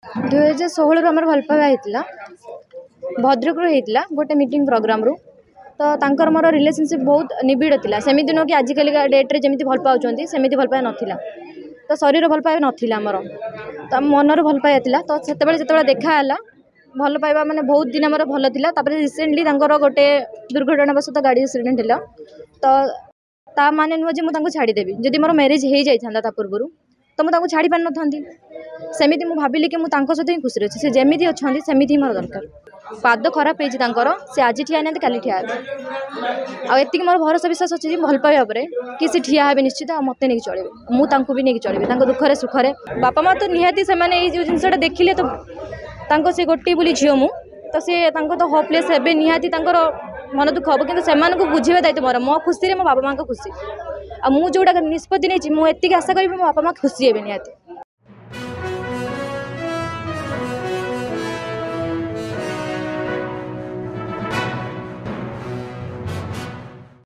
2016 आमर भल पाइबा होता भद्रक होता गोटे मीटिंग प्रोग्राम रू तो तांकर मोर रिलेशनशिप बहुत निबिड़ था सेमती नुह कि आजिकल डेट्रे जमी भल पाँच सेमती भल पाया नाला तो शरीर भल पाया नाला आमर तो मनर भल पाया था तो से देखाला भल पाइबा माने बहुत दिन आमर भल था रिसेंटली गोटे दुर्घटनावशत गाड़ी एक्सीडेंट है तो ता माने नुह जे मुझे छाड़देवी जदि मोर मैरिज हो जाता पूर्व तो मुझे छाड़ी पार नी सेमती मुझे भाविली कि मुझे सहित ही खुशी अच्छी से जमी अच्छा सेमती ही मोर दरकार पाद खराब हो सी आज ठिया ना काली ठिया आती मोर भरोसा विश्वास अच्छी भल पाइबा कि सी ठिया हे निश्चित मत नहीं चलेबे मुझे भी नहीं चलेबे दुखरे सुखरे बापा माँ तो निहाती से जिनसा देखिले तो से गोटे बोली झील मु तो सी तो होपलेस हे निहाती मन दुख हम कि बुझे दायित्व मोर मो खुशी मो बापा माँ खुशी आ मुझे जोटा निष्पत्ति नहीं मुझे आशा करी मो बापा माँ खुशी हे निहाती।